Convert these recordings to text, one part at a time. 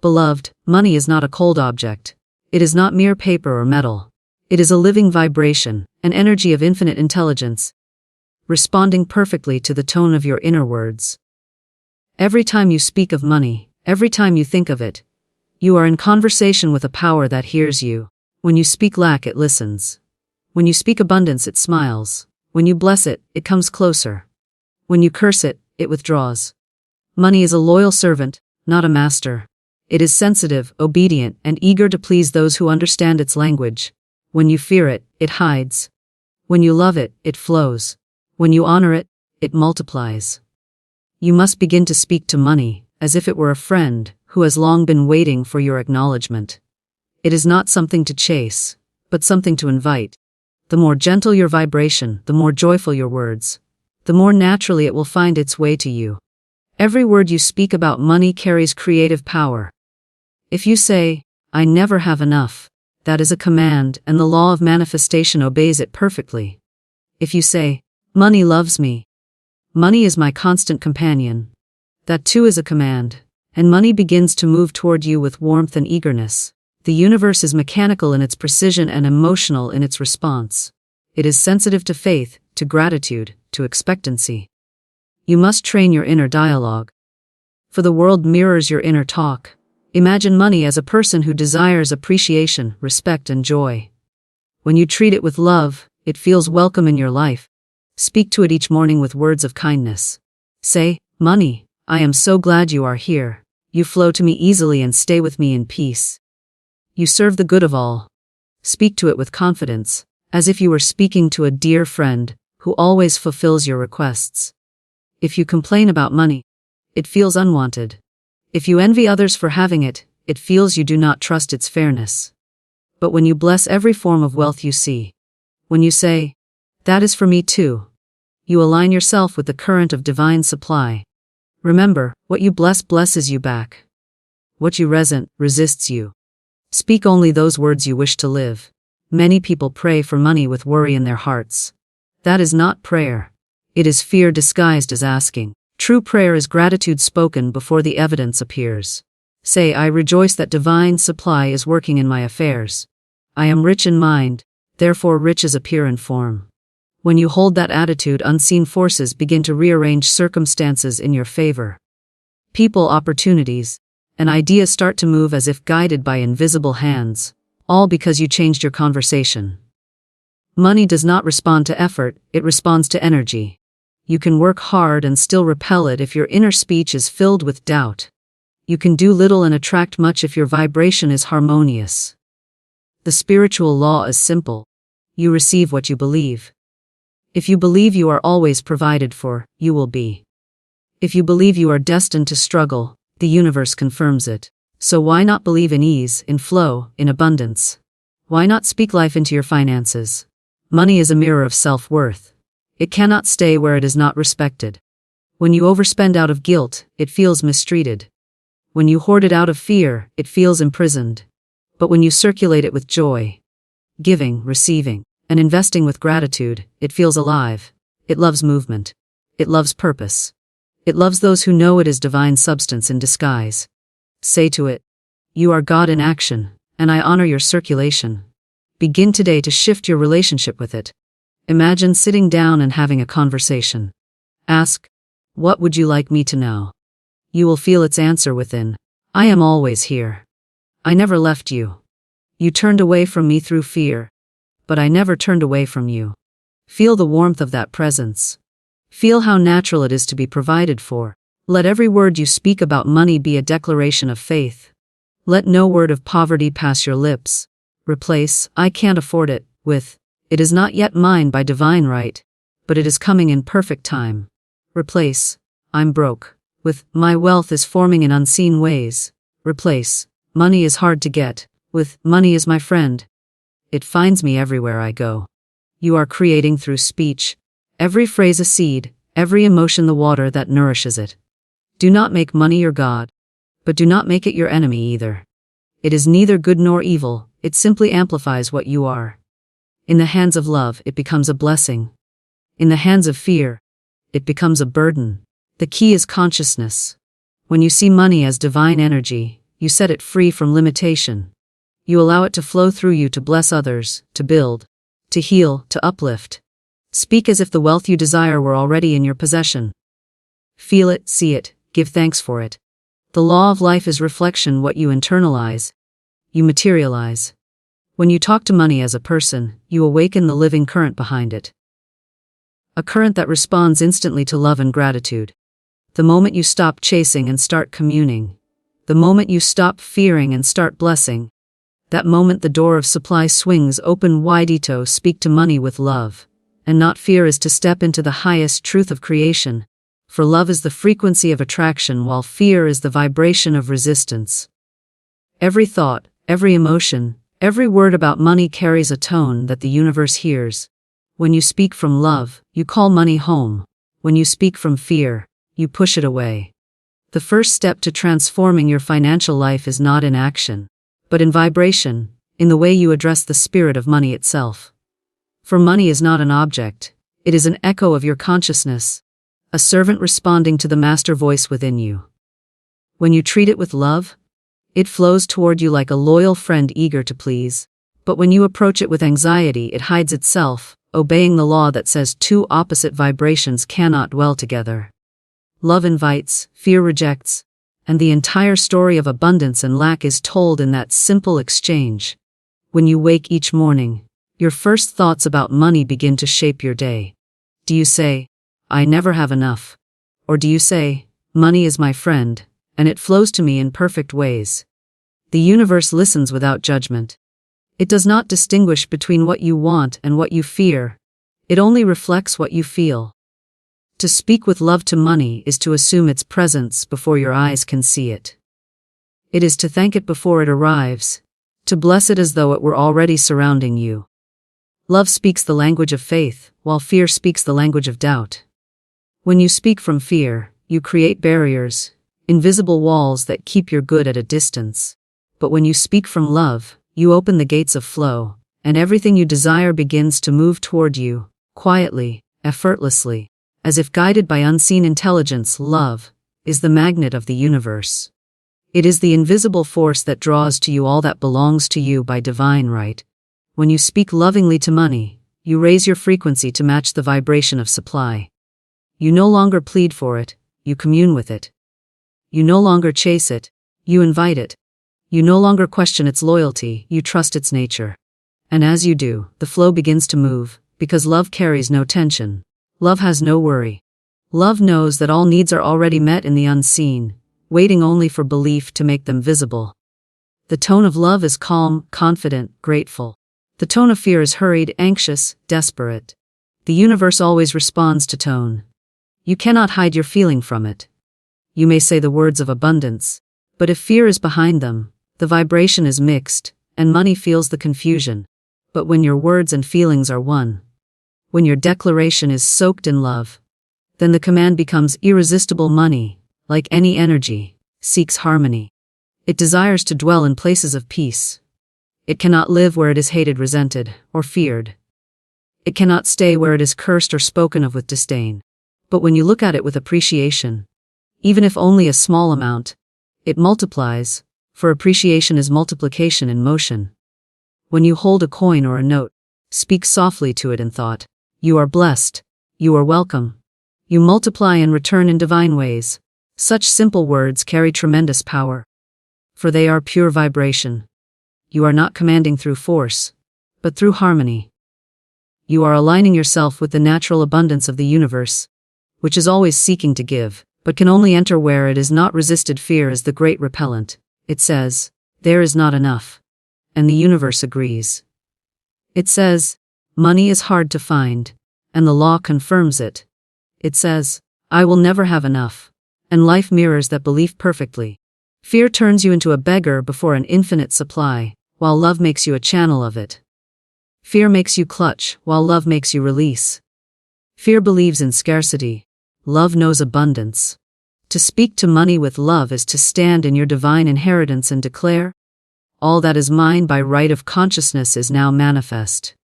Beloved, money is not a cold object. It is not mere paper or metal. It is a living vibration, an energy of infinite intelligence, responding perfectly to the tone of your inner words. Every time you speak of money, every time you think of it, you are in conversation with a power that hears you. When you speak lack, it listens. When you speak abundance, it smiles. When you bless it, it comes closer. When you curse it, it withdraws. Money is a loyal servant, not a master. It is sensitive, obedient, and eager to please those who understand its language. When you fear it, it hides. When you love it, it flows. When you honor it, it multiplies. You must begin to speak to money, as if it were a friend, who has long been waiting for your acknowledgement. It is not something to chase, but something to invite. The more gentle your vibration, the more joyful your words, the more naturally it will find its way to you. Every word you speak about money carries creative power. If you say, "I never have enough," that is a command, and the law of manifestation obeys it perfectly. If you say, "Money loves me," "Money is my constant companion," that too is a command, and money begins to move toward you with warmth and eagerness. The universe is mechanical in its precision and emotional in its response. It is sensitive to faith, to gratitude, to expectancy. You must train your inner dialogue, for the world mirrors your inner talk. Imagine money as a person who desires appreciation, respect, and joy. When you treat it with love, it feels welcome in your life. Speak to it each morning with words of kindness. Say, "Money, I am so glad you are here. You flow to me easily and stay with me in peace. You serve the good of all." Speak to it with confidence, as if you were speaking to a dear friend, who always fulfills your requests. If you complain about money, it feels unwanted. If you envy others for having it, it feels you do not trust its fairness. But when you bless every form of wealth you see, when you say, "That is for me too," you align yourself with the current of divine supply. Remember, what you bless blesses you back. What you resent resists you. Speak only those words you wish to live. Many people pray for money with worry in their hearts. That is not prayer. It is fear disguised as asking. True prayer is gratitude spoken before the evidence appears. Say, "I rejoice that divine supply is working in my affairs. I am rich in mind, therefore riches appear in form." When you hold that attitude, unseen forces begin to rearrange circumstances in your favor. People, opportunities, and ideas start to move as if guided by invisible hands, all because you changed your conversation. Money does not respond to effort, it responds to energy. You can work hard and still repel it if your inner speech is filled with doubt. You can do little and attract much if your vibration is harmonious. The spiritual law is simple. You receive what you believe. If you believe you are always provided for, you will be. If you believe you are destined to struggle, the universe confirms it. So why not believe in ease, in flow, in abundance? Why not speak life into your finances? Money is a mirror of self-worth. It cannot stay where it is not respected. When you overspend out of guilt, it feels mistreated. When you hoard it out of fear, it feels imprisoned. But when you circulate it with joy, giving, receiving, and investing with gratitude, it feels alive. It loves movement. It loves purpose. It loves those who know it is divine substance in disguise. Say to it, "You are God in action, and I honor your circulation." Begin today to shift your relationship with it. Imagine sitting down and having a conversation. Ask, "What would you like me to know?" You will feel its answer within. "I am always here. I never left you. You turned away from me through fear, but I never turned away from you." Feel the warmth of that presence. Feel how natural it is to be provided for. Let every word you speak about money be a declaration of faith. Let no word of poverty pass your lips. Replace, "I can't afford it," with, "It is not yet mine by divine right, but it is coming in perfect time." Replace, "I'm broke," with, "My wealth is forming in unseen ways." Replace, "Money is hard to get," with, "Money is my friend. It finds me everywhere I go." You are creating through speech. Every phrase a seed, every emotion the water that nourishes it. Do not make money your god, but do not make it your enemy either. It is neither good nor evil, it simply amplifies what you are. In the hands of love, it becomes a blessing. In the hands of fear, it becomes a burden. The key is consciousness. When you see money as divine energy, You set it free from limitation. You allow it to flow through you to bless others, to build, to heal, to uplift. Speak as if the wealth you desire were already in your possession. Feel it, see it, give thanks for it. The law of life is reflection. What you internalize, you materialize. When you talk to money as a person, you awaken the living current behind it. A current that responds instantly to love and gratitude. The moment you stop chasing and start communing. The moment you stop fearing and start blessing. That moment the door of supply swings open wide. To speak to money with love, and not fear, is to step into the highest truth of creation. For love is the frequency of attraction, while fear is the vibration of resistance. Every thought, every emotion, every word about money carries a tone that the universe hears. When you speak from love, you call money home. When you speak from fear, you push it away. The first step to transforming your financial life is not in action, but in vibration, in the way you address the spirit of money itself. For money is not an object, it is an echo of your consciousness, a servant responding to the master voice within you. When you treat it with love, it flows toward you like a loyal friend eager to please. But when you approach it with anxiety, it hides itself, obeying the law that says two opposite vibrations cannot dwell together. Love invites, fear rejects, and the entire story of abundance and lack is told in that simple exchange. When you wake each morning, your first thoughts about money begin to shape your day. Do you say, "I never have enough"? Or do you say, "Money is my friend, and it flows to me in perfect ways"? The universe listens without judgment. It does not distinguish between what you want and what you fear. It only reflects what you feel. To speak with love to money is to assume its presence before your eyes can see it. It is to thank it before it arrives, to bless it as though it were already surrounding you. Love speaks the language of faith, while fear speaks the language of doubt. When you speak from fear, you create barriers, invisible walls that keep your good at a distance. But when you speak from love, you open the gates of flow, and everything you desire begins to move toward you, quietly, effortlessly, as if guided by unseen intelligence. Love is the magnet of the universe. It is the invisible force that draws to you all that belongs to you by divine right. When you speak lovingly to money, you raise your frequency to match the vibration of supply. You no longer plead for it, you commune with it. You no longer chase it, you invite it. You no longer question its loyalty, you trust its nature. And as you do, the flow begins to move, because love carries no tension. Love has no worry. Love knows that all needs are already met in the unseen, waiting only for belief to make them visible. The tone of love is calm, confident, grateful. The tone of fear is hurried, anxious, desperate. The universe always responds to tone. You cannot hide your feeling from it. You may say the words of abundance, but if fear is behind them, the vibration is mixed, and money feels the confusion. But when your words and feelings are one, when your declaration is soaked in love, then the command becomes irresistible. Money, like any energy, seeks harmony. It desires to dwell in places of peace. It cannot live where it is hated, resented, or feared. It cannot stay where it is cursed or spoken of with disdain. But when you look at it with appreciation, even if only a small amount, it multiplies, for appreciation is multiplication in motion. When you hold a coin or a note, speak softly to it in thought. You are blessed. You are welcome. You multiply and return in divine ways. Such simple words carry tremendous power, for they are pure vibration. You are not commanding through force, but through harmony. You are aligning yourself with the natural abundance of the universe, which is always seeking to give, but can only enter where it is not resisted. Fear is the great repellent. It says, "There is not enough." And the universe agrees. It says, "Money is hard to find," and the law confirms it. It says, "I will never have enough," and life mirrors that belief perfectly. Fear turns you into a beggar before an infinite supply, while love makes you a channel of it. Fear makes you clutch, while love makes you release. Fear believes in scarcity. Love knows abundance. To speak to money with love is to stand in your divine inheritance and declare, "All that is mine by right of consciousness is now manifest."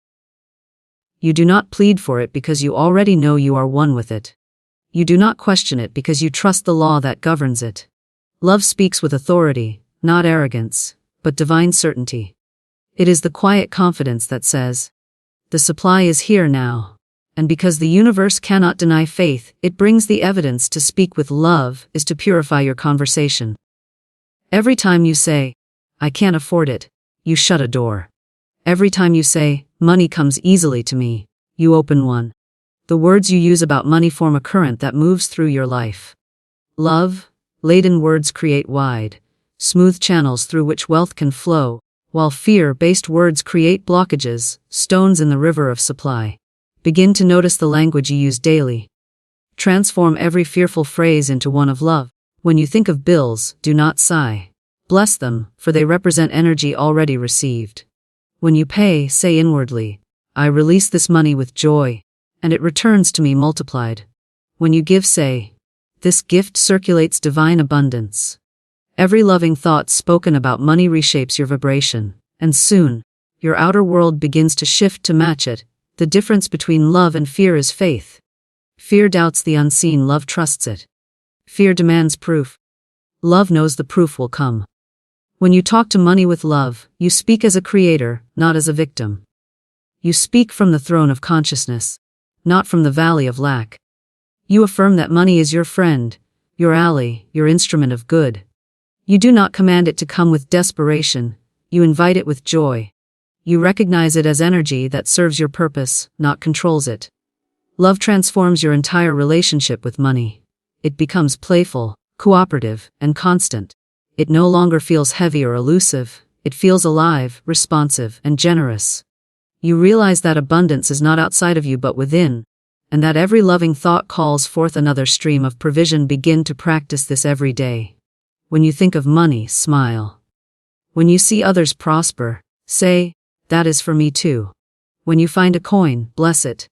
You do not plead for it because you already know you are one with it. You do not question it because you trust the law that governs it. Love speaks with authority, not arrogance, but divine certainty. It is the quiet confidence that says, the supply is here now. And because the universe cannot deny faith, it brings the evidence. To speak with love is to purify your conversation. Every time you say, I can't afford it, you shut a door. Every time you say, money comes easily to me, you open one. The words you use about money form a current that moves through your life. Love-laden words create wide, smooth channels through which wealth can flow, while fear-based words create blockages, stones in the river of supply. Begin to notice the language you use daily. Transform every fearful phrase into one of love. When you think of bills, do not sigh. Bless them, for they represent energy already received. When you pay, say inwardly, I release this money with joy, and it returns to me multiplied. When you give, say, this gift circulates divine abundance. Every loving thought spoken about money reshapes your vibration, and soon, your outer world begins to shift to match it. The difference between love and fear is faith. Fear doubts the unseen, love trusts it. Fear demands proof. Love knows the proof will come. When you talk to money with love, you speak as a creator, not as a victim. You speak from the throne of consciousness, not from the valley of lack. You affirm that money is your friend, your ally, your instrument of good. You do not command it to come with desperation, you invite it with joy. You recognize it as energy that serves your purpose, not controls it. Love transforms your entire relationship with money. It becomes playful, cooperative, and constant. It no longer feels heavy or elusive, it feels alive, responsive, and generous. You realize that abundance is not outside of you but within, and that every loving thought calls forth another stream of provision. Begin to practice this every day. When you think of money, smile. When you see others prosper, say, that is for me too. When you find a coin, bless it.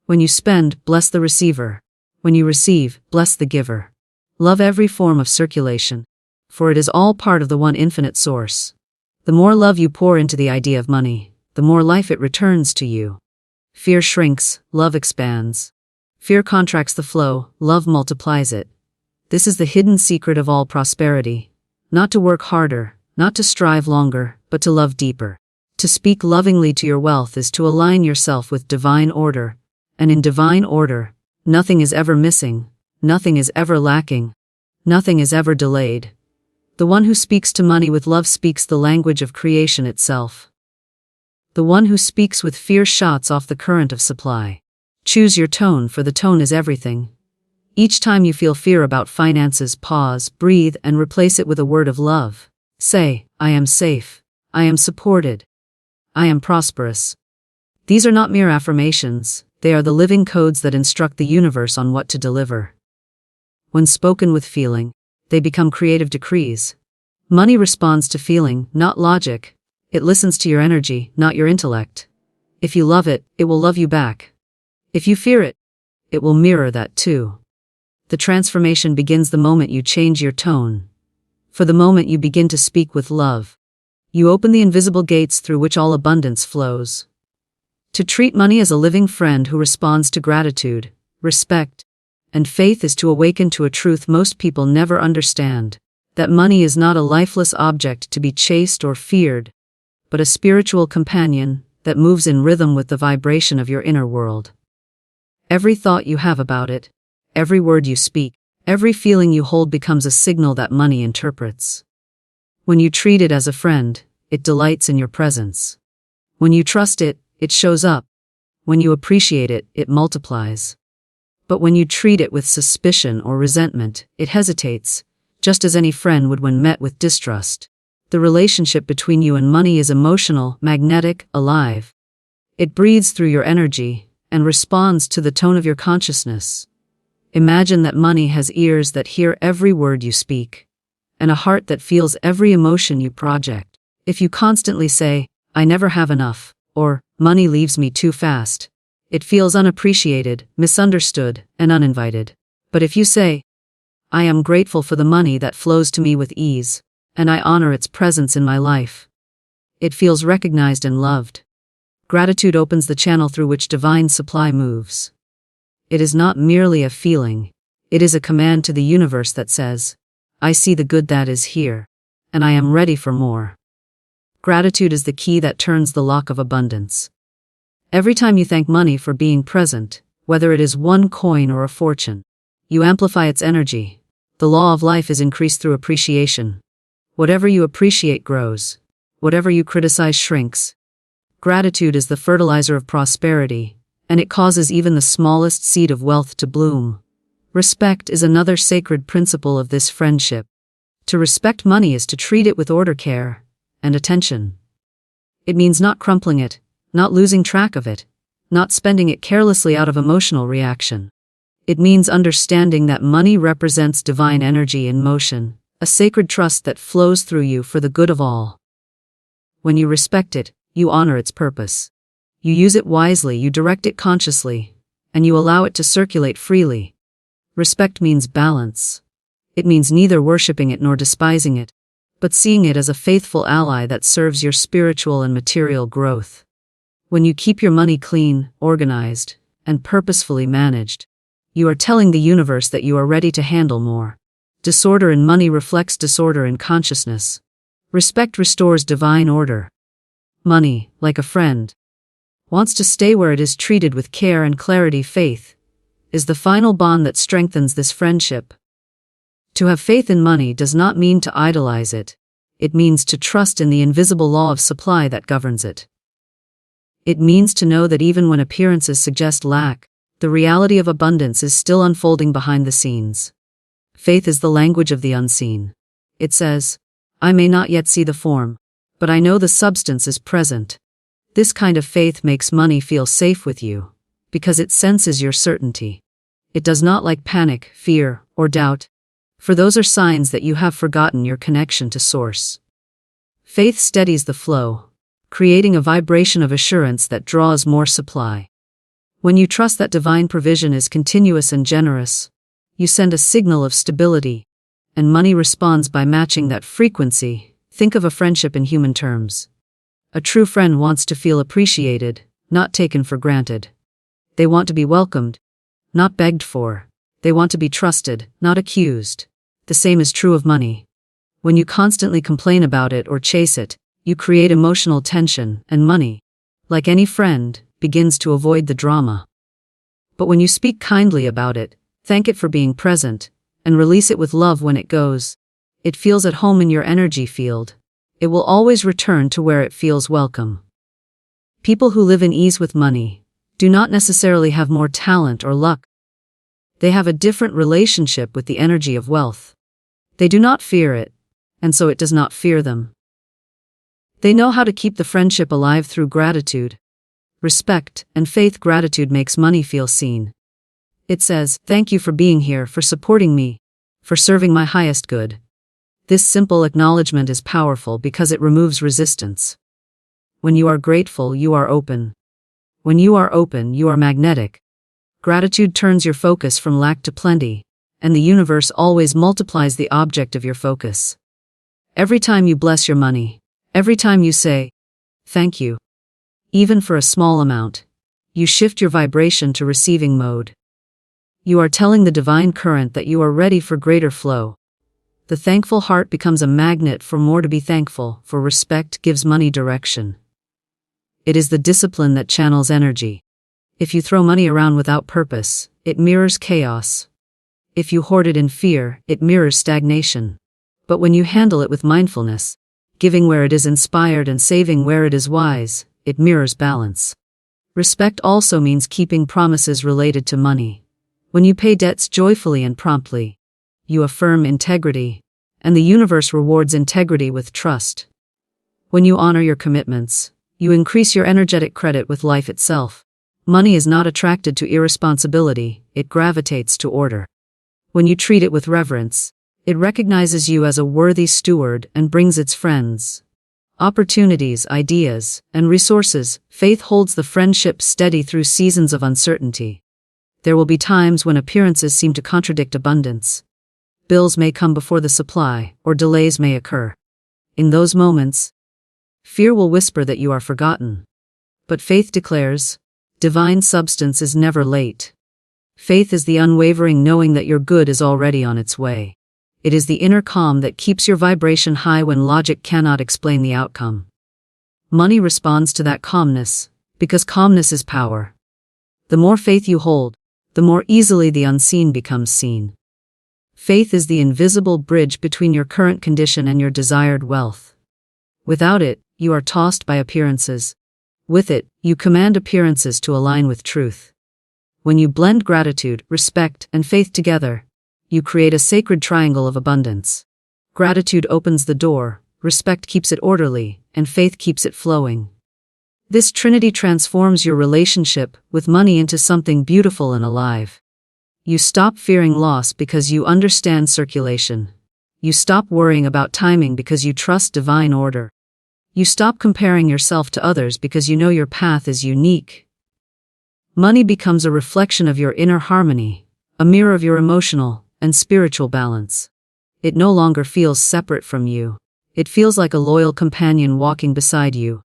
When you spend, bless the receiver. When you receive, bless the giver. Love every form of circulation, for it is all part of the one infinite source. The more love you pour into the idea of money, the more life it returns to you. Fear shrinks, love expands. Fear contracts the flow, love multiplies it. This is the hidden secret of all prosperity. Not to work harder, not to strive longer, but to love deeper. To speak lovingly to your wealth is to align yourself with divine order, and in divine order, nothing is ever missing, nothing is ever lacking, nothing is ever delayed. The one who speaks to money with love speaks the language of creation itself. The one who speaks with fear shuts off the current of supply. Choose your tone, for the tone is everything. Each time you feel fear about finances, pause, breathe, and replace it with a word of love. Say, I am safe, I am supported, I am prosperous. These are not mere affirmations, they are the living codes that instruct the universe on what to deliver. When spoken with feeling, they become creative decrees. Money responds to feeling, not logic. It listens to your energy, not your intellect. If you love it, it will love you back. If you fear it, it will mirror that too. The transformation begins the moment you change your tone. For the moment you begin to speak with love, you open the invisible gates through which all abundance flows. To treat money as a living friend who responds to gratitude, respect, and faith is to awaken to a truth most people never understand, that money is not a lifeless object to be chased or feared, but a spiritual companion that moves in rhythm with the vibration of your inner world. Every thought you have about it, every word you speak, every feeling you hold becomes a signal that money interprets. When you treat it as a friend, it delights in your presence. When you trust it, it shows up. When you appreciate it, it multiplies. But when you treat it with suspicion or resentment, it hesitates, just as any friend would when met with distrust. The relationship between you and money is emotional, magnetic, alive. It breathes through your energy and responds to the tone of your consciousness. Imagine that money has ears that hear every word you speak, and a heart that feels every emotion you project. If you constantly say, I never have enough, or money leaves me too fast, it feels unappreciated, misunderstood, and uninvited. But if you say, I am grateful for the money that flows to me with ease, and I honor its presence in my life, it feels recognized and loved. Gratitude opens the channel through which divine supply moves. It is not merely a feeling, it is a command to the universe that says, I see the good that is here, and I am ready for more. Gratitude is the key that turns the lock of abundance. Every time you thank money for being present, whether it is one coin or a fortune, you amplify its energy. The law of life is increased through appreciation. Whatever you appreciate grows. Whatever you criticize shrinks. Gratitude is the fertilizer of prosperity, and it causes even the smallest seed of wealth to bloom. Respect is another sacred principle of this friendship. To respect money is to treat it with order, care, and attention. It means not crumpling it, not losing track of it, not spending it carelessly out of emotional reaction. It means understanding that money represents divine energy in motion, a sacred trust that flows through you for the good of all. When you respect it, you honor its purpose. You use it wisely, you direct it consciously, and you allow it to circulate freely. Respect means balance. It means neither worshiping it nor despising it, but seeing it as a faithful ally that serves your spiritual and material growth. When you keep your money clean, organized, and purposefully managed, you are telling the universe that you are ready to handle more. Disorder in money reflects disorder in consciousness. Respect restores divine order. Money, like a friend, wants to stay where it is, treated with care and clarity. Faith is the final bond that strengthens this friendship. To have faith in money does not mean to idolize it. It means to trust in the invisible law of supply that governs it. It means to know that even when appearances suggest lack, the reality of abundance is still unfolding behind the scenes. Faith is the language of the unseen. It says, I may not yet see the form, but I know the substance is present. This kind of faith makes money feel safe with you, because it senses your certainty. It does not like panic, fear, or doubt, for those are signs that you have forgotten your connection to Source. Faith steadies the flow, creating a vibration of assurance that draws more supply. When you trust that divine provision is continuous and generous, you send a signal of stability, and money responds by matching that frequency. Think of a friendship in human terms. A true friend wants to feel appreciated, not taken for granted. They want to be welcomed, not begged for. They want to be trusted, not accused. The same is true of money. When you constantly complain about it or chase it, you create emotional tension, and money, like any friend, begins to avoid the drama. But when you speak kindly about it, thank it for being present, and release it with love when it goes, it feels at home in your energy field. It will always return to where it feels welcome. People who live in ease with money do not necessarily have more talent or luck. They have a different relationship with the energy of wealth. They do not fear it, and so it does not fear them. They know how to keep the friendship alive through gratitude, respect, and faith. Gratitude makes money feel seen. It says, thank you for being here, for supporting me, for serving my highest good. This simple acknowledgement is powerful because it removes resistance. When you are grateful, you are open. When you are open, you are magnetic. Gratitude turns your focus from lack to plenty, and the universe always multiplies the object of your focus. Every time you bless your money, every time you say, thank you, even for a small amount, you shift your vibration to receiving mode. You are telling the divine current that you are ready for greater flow. The thankful heart becomes a magnet for more to be thankful, for respect gives money direction. It is the discipline that channels energy. If you throw money around without purpose, it mirrors chaos. If you hoard it in fear, it mirrors stagnation. But when you handle it with mindfulness, giving where it is inspired and saving where it is wise, it mirrors balance. Respect also means keeping promises related to money. When you pay debts joyfully and promptly, you affirm integrity, and the universe rewards integrity with trust. When you honor your commitments, you increase your energetic credit with life itself. Money is not attracted to irresponsibility, it gravitates to order. When you treat it with reverence, it recognizes you as a worthy steward and brings its friends, opportunities, ideas, and resources. Faith holds the friendship steady through seasons of uncertainty. There will be times when appearances seem to contradict abundance. Bills may come before the supply, or delays may occur. In those moments, fear will whisper that you are forgotten. But faith declares, divine substance is never late. Faith is the unwavering knowing that your good is already on its way. It is the inner calm that keeps your vibration high when logic cannot explain the outcome. Money responds to that calmness, because calmness is power. The more faith you hold, the more easily the unseen becomes seen. Faith is the invisible bridge between your current condition and your desired wealth. Without it, you are tossed by appearances. With it, you command appearances to align with truth. When you blend gratitude, respect, and faith together, you create a sacred triangle of abundance. Gratitude opens the door, respect keeps it orderly, and faith keeps it flowing. This trinity transforms your relationship with money into something beautiful and alive. You stop fearing loss because you understand circulation. You stop worrying about timing because you trust divine order. You stop comparing yourself to others because you know your path is unique. Money becomes a reflection of your inner harmony, a mirror of your emotional and spiritual balance. It no longer feels separate from you. It feels like a loyal companion walking beside you,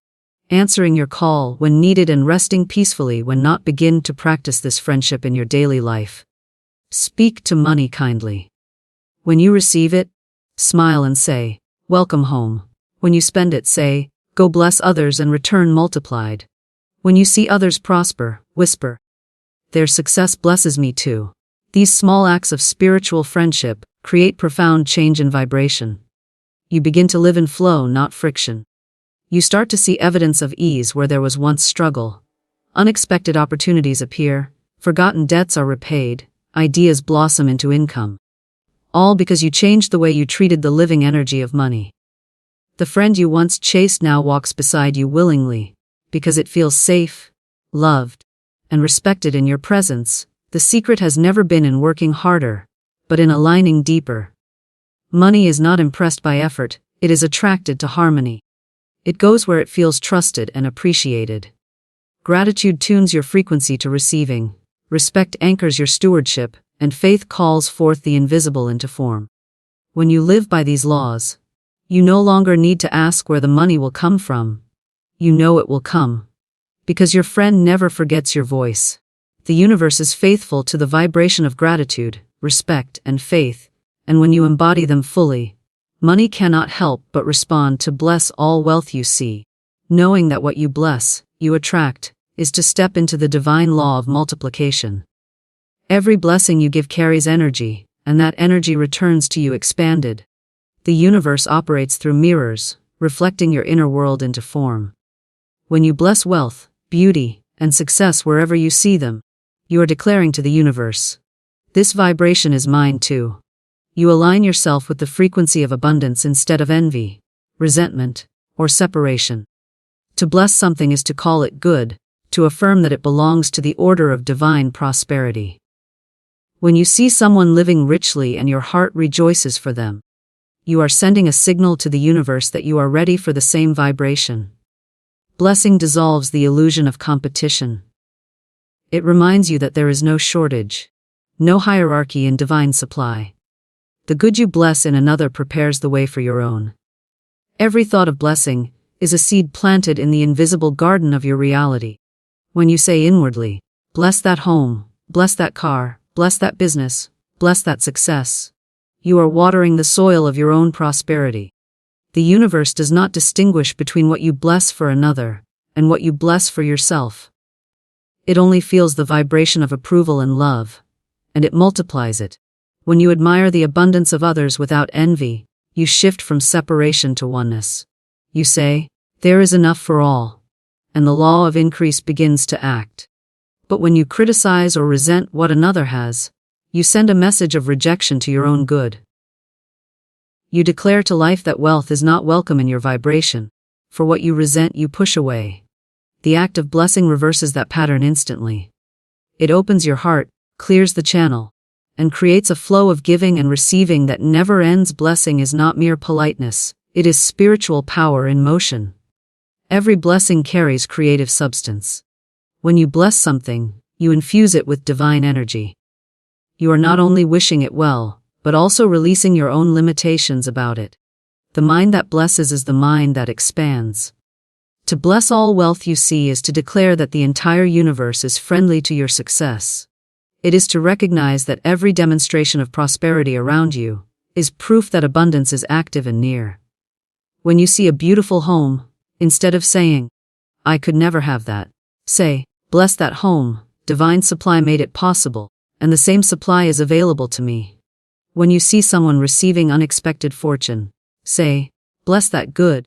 answering your call when needed and resting peacefully when not. Begin to practice this friendship in your daily life. Speak to money kindly. When you receive it, smile and say, "Welcome home." When you spend it, say, "Go bless others and return multiplied." When you see others prosper, whisper, "Their success blesses me too." These small acts of spiritual friendship create profound change in vibration. You begin to live in flow, not friction. You start to see evidence of ease where there was once struggle. Unexpected opportunities appear, forgotten debts are repaid, ideas blossom into income. All because you changed the way you treated the living energy of money. The friend you once chased now walks beside you willingly, because it feels safe, loved, and respected in your presence. The secret has never been in working harder, but in aligning deeper. Money is not impressed by effort, it is attracted to harmony. It goes where it feels trusted and appreciated. Gratitude tunes your frequency to receiving, respect anchors your stewardship, and faith calls forth the invisible into form. When you live by these laws, you no longer need to ask where the money will come from. You know it will come. Because your friend never forgets your voice. The universe is faithful to the vibration of gratitude, respect, and faith, and when you embody them fully, money cannot help but respond to bless all wealth you see. Knowing that what you bless, you attract, is to step into the divine law of multiplication. Every blessing you give carries energy, and that energy returns to you expanded. The universe operates through mirrors, reflecting your inner world into form. When you bless wealth, beauty, and success wherever you see them, you are declaring to the universe, "This vibration is mine too." You align yourself with the frequency of abundance instead of envy, resentment, or separation. To bless something is to call it good, to affirm that it belongs to the order of divine prosperity. When you see someone living richly and your heart rejoices for them, you are sending a signal to the universe that you are ready for the same vibration. Blessing dissolves the illusion of competition. It reminds you that there is no shortage, no hierarchy in divine supply. The good you bless in another prepares the way for your own. Every thought of blessing is a seed planted in the invisible garden of your reality. When you say inwardly, "Bless that home, bless that car, bless that business, bless that success," you are watering the soil of your own prosperity. The universe does not distinguish between what you bless for another and what you bless for yourself. It only feels the vibration of approval and love, and it multiplies it. When you admire the abundance of others without envy, you shift from separation to oneness. You say, "There is enough for all," and the law of increase begins to act. But when you criticize or resent what another has, you send a message of rejection to your own good. You declare to life that wealth is not welcome in your vibration, for what you resent you push away. The act of blessing reverses that pattern instantly. It opens your heart, clears the channel, and creates a flow of giving and receiving that never ends. Blessing is not mere politeness, it is spiritual power in motion. Every blessing carries creative substance. When you bless something, you infuse it with divine energy. You are not only wishing it well, but also releasing your own limitations about it. The mind that blesses is the mind that expands. To bless all wealth you see is to declare that the entire universe is friendly to your success. It is to recognize that every demonstration of prosperity around you is proof that abundance is active and near. When you see a beautiful home, instead of saying, "I could never have that," say, "Bless that home, divine supply made it possible, and the same supply is available to me." When you see someone receiving unexpected fortune, say, "Bless that good,"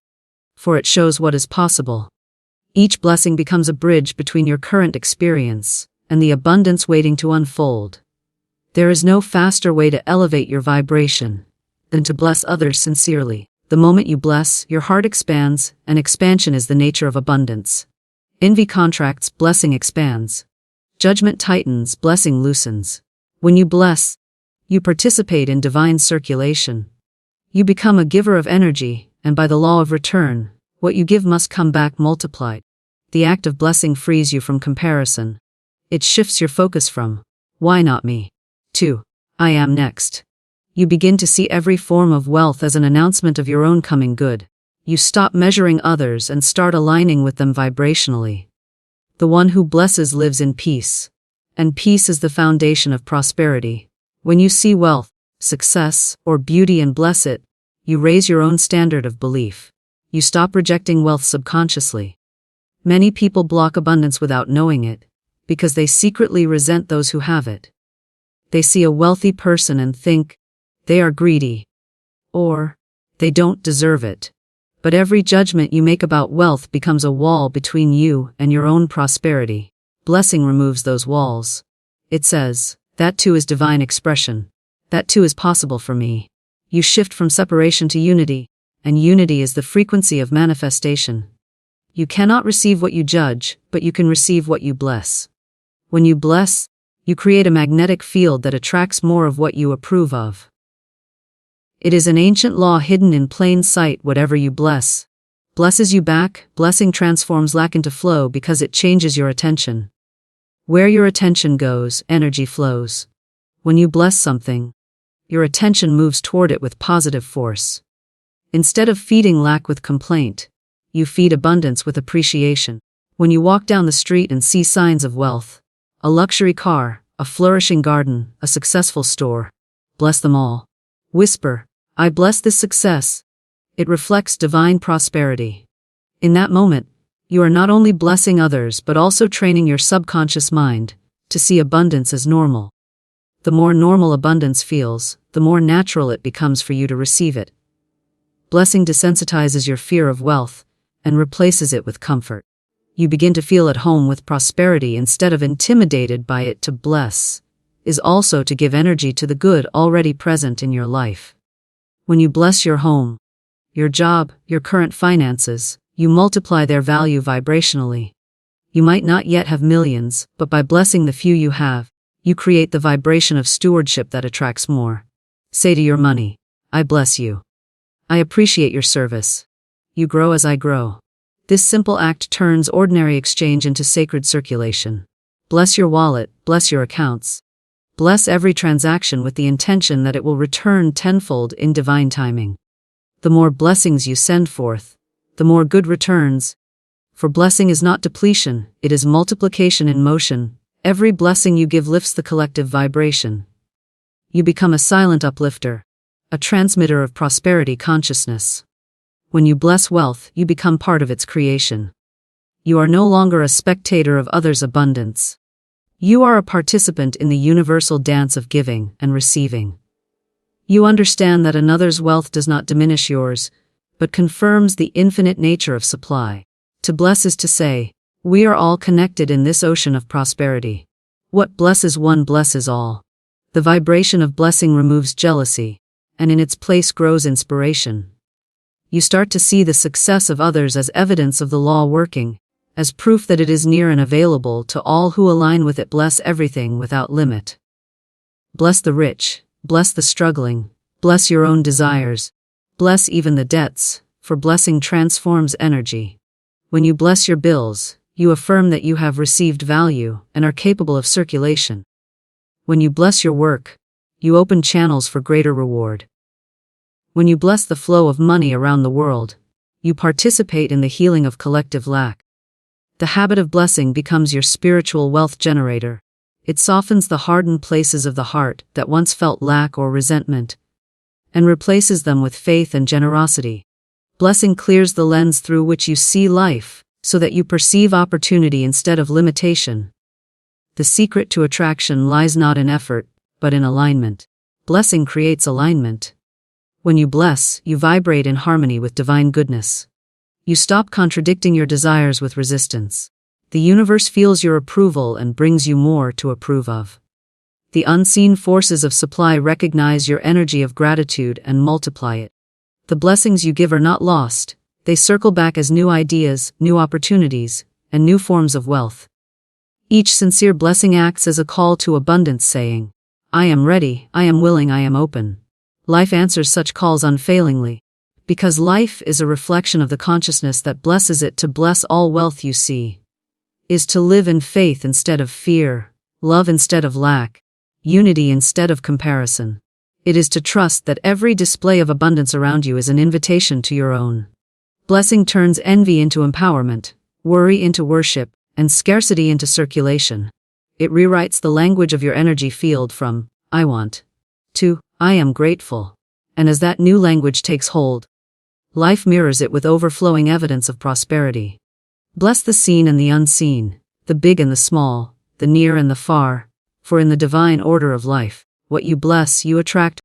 for it shows what is possible. Each blessing becomes a bridge between your current experience and the abundance waiting to unfold. There is no faster way to elevate your vibration than to bless others sincerely. The moment you bless, your heart expands, and expansion is the nature of abundance. Envy contracts, blessing expands. Judgment tightens, blessing loosens. When you bless, you participate in divine circulation. You become a giver of energy, and by the law of return, what you give must come back multiplied. The act of blessing frees you from comparison. It shifts your focus from, "Why not me?" to, "I am next." You begin to see every form of wealth as an announcement of your own coming good. You stop measuring others and start aligning with them vibrationally. The one who blesses lives in peace, and peace is the foundation of prosperity. When you see wealth, success, or beauty and bless it, you raise your own standard of belief. You stop rejecting wealth subconsciously. Many people block abundance without knowing it, because they secretly resent those who have it. They see a wealthy person and think, they are greedy, or they don't deserve it. But every judgment you make about wealth becomes a wall between you and your own prosperity. Blessing removes those walls. It says, "That too is divine expression. That too is possible for me." You shift from separation to unity, and unity is the frequency of manifestation. You cannot receive what you judge, but you can receive what you bless. When you bless, you create a magnetic field that attracts more of what you approve of. It is an ancient law hidden in plain sight. Whatever you bless, blesses you back. Blessing transforms lack into flow because it changes your attention. Where your attention goes, energy flows. When you bless something, your attention moves toward it with positive force. Instead of feeding lack with complaint, you feed abundance with appreciation. When you walk down the street and see signs of wealth, a luxury car, a flourishing garden, a successful store, bless them all. Whisper, "I bless this success." It reflects divine prosperity. In that moment, you are not only blessing others but also training your subconscious mind to see abundance as normal. The more normal abundance feels, the more natural it becomes for you to receive it. Blessing desensitizes your fear of wealth and replaces it with comfort. You begin to feel at home with prosperity instead of intimidated by it. To bless is also to give energy to the good already present in your life. When you bless your home, your job, your current finances, you multiply their value vibrationally. You might not yet have millions, but by blessing the few you have, you create the vibration of stewardship that attracts more. Say to your money, "I bless you. I appreciate your service. You grow as I grow." This simple act turns ordinary exchange into sacred circulation. Bless your wallet, bless your accounts. Bless every transaction with the intention that it will return tenfold in divine timing. The more blessings you send forth, the more good returns. For blessing is not depletion, it is multiplication in motion. Every blessing you give lifts the collective vibration. You become a silent uplifter, a transmitter of prosperity consciousness. When you bless wealth, you become part of its creation. You are no longer a spectator of others' abundance. You are a participant in the universal dance of giving and receiving. You understand that another's wealth does not diminish yours, but confirms the infinite nature of supply. To bless is to say, we are all connected in this ocean of prosperity. What blesses one blesses all. The vibration of blessing removes jealousy, and in its place grows inspiration. You start to see the success of others as evidence of the law working, as proof that it is near and available to all who align with it. Bless everything without limit. Bless the rich, bless the struggling, bless your own desires, bless even the debts, for blessing transforms energy. When you bless your bills, you affirm that you have received value and are capable of circulation. When you bless your work, you open channels for greater reward. When you bless the flow of money around the world, you participate in the healing of collective lack. The habit of blessing becomes your spiritual wealth generator. It softens the hardened places of the heart that once felt lack or resentment, and replaces them with faith and generosity. Blessing clears the lens through which you see life, so that you perceive opportunity instead of limitation. The secret to attraction lies not in effort, but in alignment. Blessing creates alignment. When you bless, you vibrate in harmony with divine goodness. You stop contradicting your desires with resistance. The universe feels your approval and brings you more to approve of. The unseen forces of supply recognize your energy of gratitude and multiply it. The blessings you give are not lost, they circle back as new ideas, new opportunities, and new forms of wealth. Each sincere blessing acts as a call to abundance, saying, I am ready, I am willing, I am open. Life answers such calls unfailingly, because life is a reflection of the consciousness that blesses it. To bless all wealth you see is to live in faith instead of fear, love instead of lack, unity instead of comparison. It is to trust that every display of abundance around you is an invitation to your own. Blessing turns envy into empowerment, worry into worship, and scarcity into circulation. It rewrites the language of your energy field from, I want, to, I am grateful. And as that new language takes hold, life mirrors it with overflowing evidence of prosperity. Bless the seen and the unseen, the big and the small, the near and the far, for in the divine order of life, what you bless you attract.